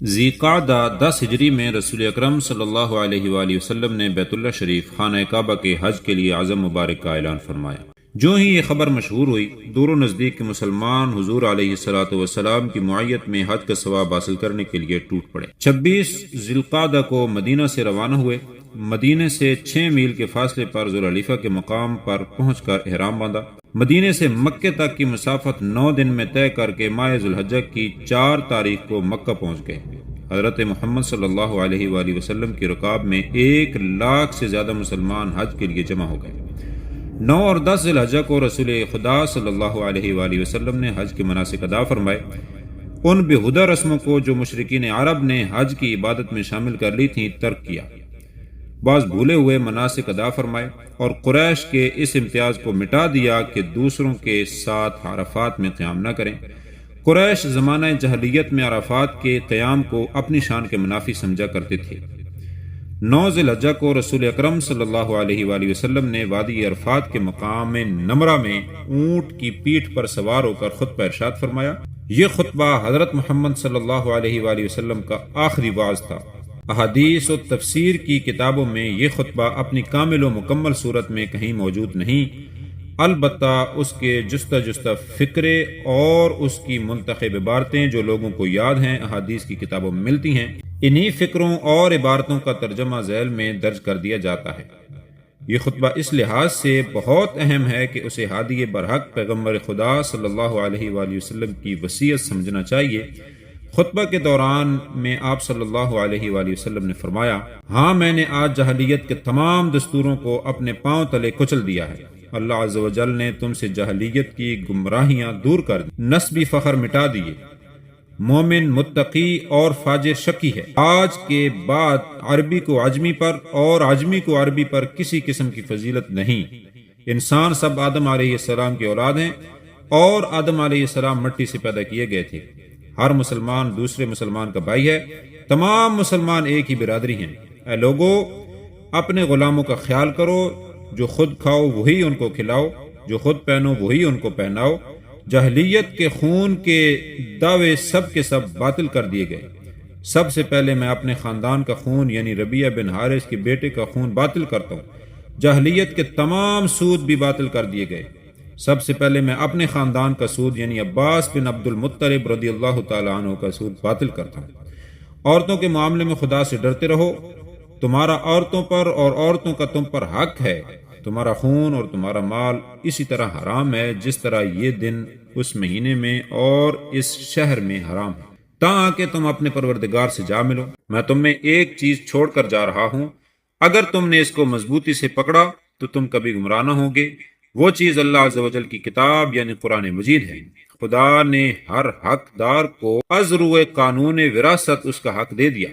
ذی القعدہ 10 ہجری میں رسول اکرم صلی اللہ علیہ وآلہ وسلم نے بیت اللہ شریف خانہ کعبہ کے حج کے لیے عزم مبارک کا اعلان فرمایا۔ جو ہی یہ خبر مشہور ہوئی، دور و نزدیک کے مسلمان حضور علیہ الصلوۃ والسلام کی معیت میں حج کا ثواب حاصل کرنے کے لیے ٹوٹ پڑے۔ 26 ذی القعدہ کو مدینہ سے روانہ ہوئے۔ مدینے سے 6 میل کے فاصلے پر ذوالحلیفہ کے مقام پر پہنچ کر احرام باندھا۔ مدینے سے مکہ تک کی مسافت 9 دن میں طے کر کے ماہ ذوالحجہ کی 4 تاریخ کو مکہ پہنچ گئے۔ حضرت محمد صلی اللہ علیہ وآلہ وسلم کی رکاب میں 1 لاکھ سے زیادہ مسلمان حج کے لیے جمع ہو گئے۔ 9 اور 10 ذی الحجہ کو رسول خدا صلی اللہ علیہ وآلہ وسلم نے حج کے مناسک ادا فرمائے۔ ان بےہودہ رسموں کو جو مشرکین عرب نے حج کی عبادت میں شامل کر لی تھیں ترک کیا۔ بعض بھولے ہوئے مناسک ادا فرمائے اور قریش کے اس امتیاز کو مٹا دیا کہ دوسروں کے ساتھ عرفات میں قیام نہ کریں۔ قریش زمانہ جہلیت میں عرفات کے قیام کو اپنی شان کے منافی سمجھا کرتے تھے۔ 9 ذی الحجہ کو رسول اکرم صلی اللہ علیہ وآلہ وسلم نے وادی عرفات کے مقام نمرہ میں اونٹ کی پیٹھ پر سوار ہو کر خطبہ ارشاد فرمایا۔ یہ خطبہ حضرت محمد صلی اللہ علیہ وآلہ وسلم کا آخری وعظ تھا۔ احادیث و تفسیر کی کتابوں میں یہ خطبہ اپنی کامل و مکمل صورت میں کہیں موجود نہیں، البتہ اس کے جستہ فکرے اور اس کی منتخب عبارتیں جو لوگوں کو یاد ہیں احادیث کی کتابوں میں ملتی ہیں، انہی فکروں اور عبارتوں کا ترجمہ ذیل میں درج کر دیا جاتا ہے۔ یہ خطبہ اس لحاظ سے بہت اہم ہے کہ اسے ہادی برحق پیغمبر خدا صلی اللہ علیہ وآلہ وسلم کی وصیت سمجھنا چاہیے۔ خطبہ کے دوران میں آپ صلی اللہ علیہ وآلہ وسلم نے فرمایا، ہاں میں نے آج جہلیت کے تمام دستوروں کو اپنے پاؤں تلے کچل دیا ہے۔ اللہ عز و جل نے تم سے جہلیت کی گمراہیاں دور کر دی، نسبی فخر مٹا دیے۔ مومن متقی اور فاجر شکی ہے۔ آج کے بعد عربی کو عجمی پر اور عجمی کو عربی پر کسی قسم کی فضیلت نہیں۔ انسان سب آدم علیہ السلام کی اولاد ہیں اور آدم علیہ السلام مٹی سے پیدا کیے گئے تھے۔ ہر مسلمان دوسرے مسلمان کا بھائی ہے، تمام مسلمان ایک ہی برادری ہیں۔ اے لوگو، اپنے غلاموں کا خیال کرو، جو خود کھاؤ وہی ان کو کھلاؤ، جو خود پہنو وہی ان کو پہناؤ۔ جہلیت کے خون کے دعوے سب کے سب باطل کر دیے گئے۔ سب سے پہلے میں اپنے خاندان کا خون یعنی ربیعہ بن حارث کے بیٹے کا خون باطل کرتا ہوں۔ جہلیت کے تمام سود بھی باطل کر دیے گئے۔ سب سے پہلے میں اپنے خاندان کا سود یعنی عباس بن عبد المطلب رضی اللہ تعالیٰ عنہ کا سود باطل کرتا ہوں۔ عورتوں کے معاملے میں خدا سے ڈرتے رہو، تمہارا عورتوں پر اور عورتوں کا تم پر حق ہے۔ تمہارا خون اور تمہارا مال اسی طرح حرام ہے جس طرح یہ دن اس مہینے میں اور اس شہر میں حرام ہے، تاں کہ تم اپنے پروردگار سے جا ملو۔ میں تم میں ایک چیز چھوڑ کر جا رہا ہوں، اگر تم نے اس کو مضبوطی سے پکڑا تو تم کبھی گمراہ نہ ہوگے۔ وہ چیز اللہ عز و جل کی کتاب یعنی قرآن مجید ہے۔ خدا نے ہر حقدار کو از روئے قانون وراثت اس کا حق دے دیا۔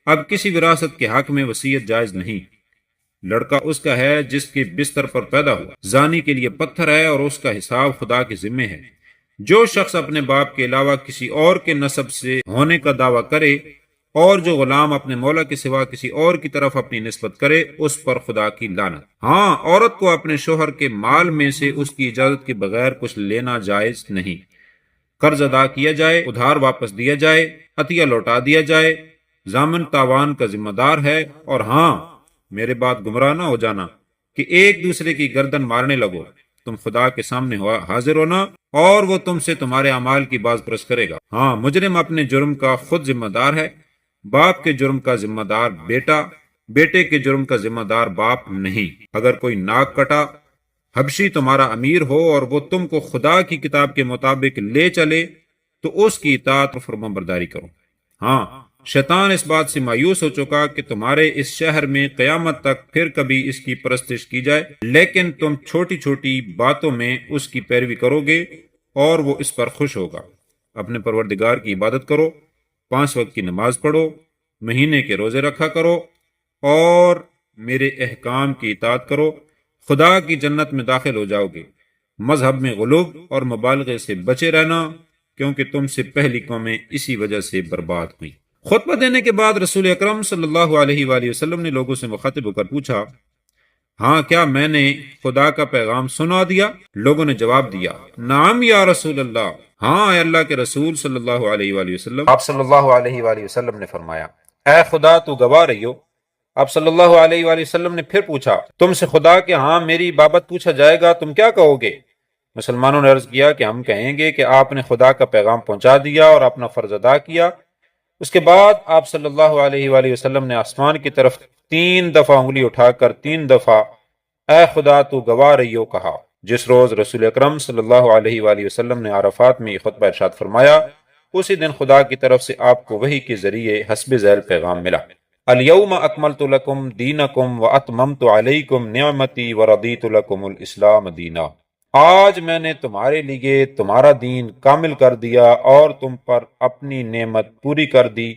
اب کسی وراثت کے حق میں وصیت جائز نہیں۔ لڑکا اس کا ہے جس کے بستر پر پیدا ہوا، زانی کے لیے پتھر ہے اور اس کا حساب خدا کے ذمے ہے۔ جو شخص اپنے باپ کے علاوہ کسی اور کے نسب سے ہونے کا دعویٰ کرے اور جو غلام اپنے مولا کے سوا کسی اور کی طرف اپنی نسبت کرے، اس پر خدا کی لعنت۔ ہاں، عورت کو اپنے شوہر کے مال میں سے اس کی اجازت کے بغیر کچھ لینا جائز نہیں۔ قرض ادا کیا جائے، ادھار واپس دیا جائے، عطیہ لوٹا دیا جائے، ضامن تاوان کا ذمہ دار ہے۔ اور ہاں، میرے بات گمراہ نہ ہو جانا کہ ایک دوسرے کی گردن مارنے لگو۔ تم خدا کے سامنے حاضر ہونا اور وہ تم سے تمہارے اعمال کی باز پرس کرے گا۔ ہاں، مجرم اپنے جرم کا خود ذمہ دار ہے۔ باپ کے جرم کا ذمہ دار بیٹا، بیٹے کے جرم کا ذمہ دار باپ نہیں۔ اگر کوئی ناک کٹا حبشی تمہارا امیر ہو اور وہ تم کو خدا کی کتاب کے مطابق لے چلے تو اس کی اطاعت و فرمانبرداری کرو۔ ہاں، شیطان اس بات سے مایوس ہو چکا کہ تمہارے اس شہر میں قیامت تک پھر کبھی اس کی پرستش کی جائے، لیکن تم چھوٹی چھوٹی باتوں میں اس کی پیروی کرو گے اور وہ اس پر خوش ہوگا۔ اپنے پروردگار کی عبادت کرو، 5 وقت کی نماز پڑھو، مہینے کے روزے رکھا کرو اور میرے احکام کی اطاعت کرو، خدا کی جنت میں داخل ہو جاؤ گے۔ مذہب میں غلوب اور مبالغے سے بچے رہنا، کیونکہ تم سے پہلی قومیں اسی وجہ سے برباد ہوئیں۔ خطبہ دینے کے بعد رسول اکرم صلی اللہ علیہ وآلہ وسلم نے لوگوں سے مخاطب ہو کر پوچھا، ہاں کیا میں نے خدا کا پیغام سنا دیا؟ لوگوں نے جواب دیا نعم یا رسول اللہ، ہاں اے اللہ کے رسول صلی اللہ علیہ وآلہ وسلم۔ آپ صلی اللہ علیہ وآلہ وسلم نے فرمایا اے خدا تو گواہ رہی ہو۔ آپ صلی اللہ علیہ وآلہ وسلم نے پھر پوچھا تم سے خدا کے ہاں میری بابت پوچھا جائے گا تم کیا کہو گے؟ مسلمانوں نے عرض کیا کہ ہم کہیں گے کہ آپ نے خدا کا پیغام پہنچا دیا اور اپنا فرض ادا کیا۔ اس کے بعد آپ صلی اللہ علیہ وآلہ وسلم نے آسمان کی طرف 3 دفعہ انگلی اٹھا کر 3 دفعہ اے خدا تو گواہ رہی ہو کہا۔ جس روز رسول اکرم صلی اللہ علیہ وآلہ وسلم نے عرفات میں یہ خطبہ ارشاد فرمایا، اسی دن خدا کی طرف سے آپ کو وحی کے ذریعے حسب ذیل پیغام ملا، الیوم اکملت لکم دینکم واتممت علیکم نعمتی ورضیت لکم الاسلام دینا۔ آج میں نے تمہارے لیے تمہارا دین کامل کر دیا اور تم پر اپنی نعمت پوری کر دی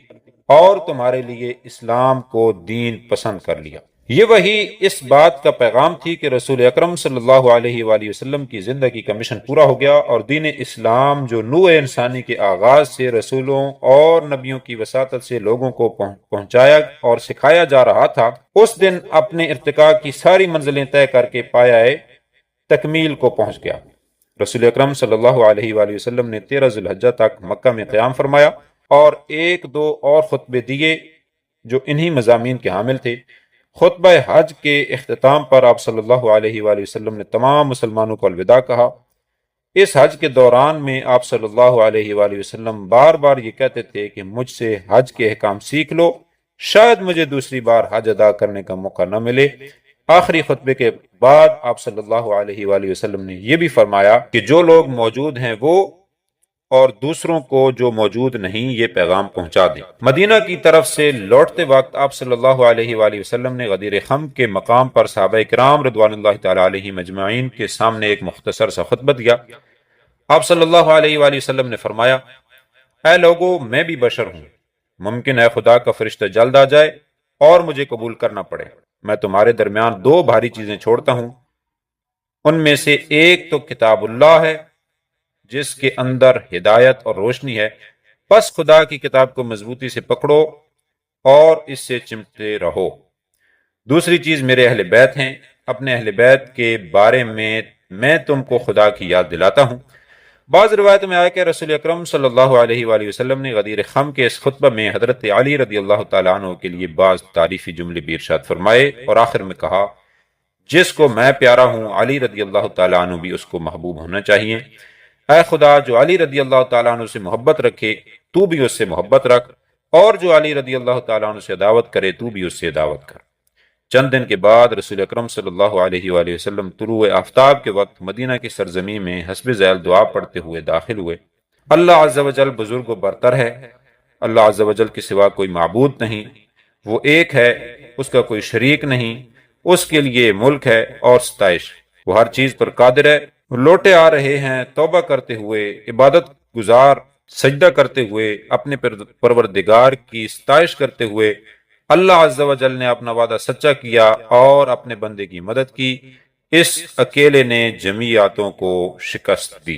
اور تمہارے لیے اسلام کو دین پسند کر لیا۔ یہ وہی اس بات کا پیغام تھی کہ رسول اکرم صلی اللہ علیہ وآلہ وسلم کی زندگی کا مشن پورا ہو گیا اور دین اسلام جو نوع انسانی کے آغاز سے رسولوں اور نبیوں کی وساطت سے لوگوں کو پہنچایا اور سکھایا جا رہا تھا، اس دن اپنے ارتقاء کی ساری منزلیں طے کر کے پایا تکمیل کو پہنچ گیا۔ رسول اکرم صلی اللہ علیہ وآلہ وسلم نے 13 ذی الحجہ تک مکہ میں قیام فرمایا اور 1-2 اور خطبے دیے جو انہی مضامین کے حامل تھے۔ خطبہ حج کے اختتام پر آپ صلی اللہ علیہ وآلہ وسلم نے تمام مسلمانوں کو الوداع کہا۔ اس حج کے دوران میں آپ صلی اللہ علیہ وآلہ وسلم بار بار یہ کہتے تھے کہ مجھ سے حج کے احکام سیکھ لو، شاید مجھے دوسری بار حج ادا کرنے کا موقع نہ ملے۔ آخری خطبے کے بعد آپ صلی اللہ علیہ وآلہ وسلم نے یہ بھی فرمایا کہ جو لوگ موجود ہیں وہ اور دوسروں کو جو موجود نہیں یہ پیغام پہنچا دیں۔ مدینہ کی طرف سے لوٹتے وقت آپ صلی اللہ علیہ وآلہ وسلم نے غدیر خم کے مقام پر صحابہ کرام رضوان اللہ تعالی علیہم اجمعین کے سامنے ایک مختصر سا خطبہ دیا۔ آپ صلی اللہ علیہ وآلہ وسلم نے فرمایا اے لوگو میں بھی بشر ہوں، ممکن ہے خدا کا فرشتہ جلد آ جائے اور مجھے قبول کرنا پڑے۔ میں تمہارے درمیان 2 بھاری چیزیں چھوڑتا ہوں، ان میں سے ایک تو کتاب اللہ ہے جس کے اندر ہدایت اور روشنی ہے، پس خدا کی کتاب کو مضبوطی سے پکڑو اور اس سے چمٹے رہو۔ دوسری چیز میرے اہل بیت ہیں، اپنے اہل بیت کے بارے میں تم کو خدا کی یاد دلاتا ہوں۔ بعض روایت میں آیا کہ رسول اکرم صلی اللہ علیہ وآلہ وسلم نے غدیر خم کے اس خطبہ میں حضرت علی رضی اللہ تعالیٰ عنہ کے لیے بعض تعریفی جملے بھی ارشاد فرمائے اور آخر میں کہا جس کو میں پیارا ہوں علی رضی اللہ تعالیٰ عنہ بھی اس کو محبوب ہونا چاہیے۔ اے خدا جو علی رضی اللہ تعالیٰ عنہ سے محبت رکھے تو بھی اس سے محبت رکھ، اور جو علی رضی اللہ تعالیٰ عنہ سے عداوت کرے تو بھی اس سے عداوت کر۔ چند دن کے بعد رسول اکرم صلی اللہ علیہ وآلہ وسلم طلوع آفتاب کے وقت مدینہ کی سرزمین میں حسب ذیل دعا پڑھتے ہوئے داخل ہوئے۔ اللہ عز و جل بزرگ و برتر ہے، اللہ عز و جل کے سوا کوئی معبود نہیں، وہ ایک ہے، اس کا کوئی شریک نہیں، اس کے لیے ملک ہے اور ستائش، وہ ہر چیز پر قادر ہے۔ لوٹے آ رہے ہیں توبہ کرتے ہوئے، عبادت گزار سجدہ کرتے ہوئے، اپنے پروردگار کی ستائش کرتے ہوئے۔ اللہ عز و جل نے اپنا وعدہ سچا کیا اور اپنے بندے کی مدد کی، اس اکیلے نے جمعیاتوں کو شکست دی۔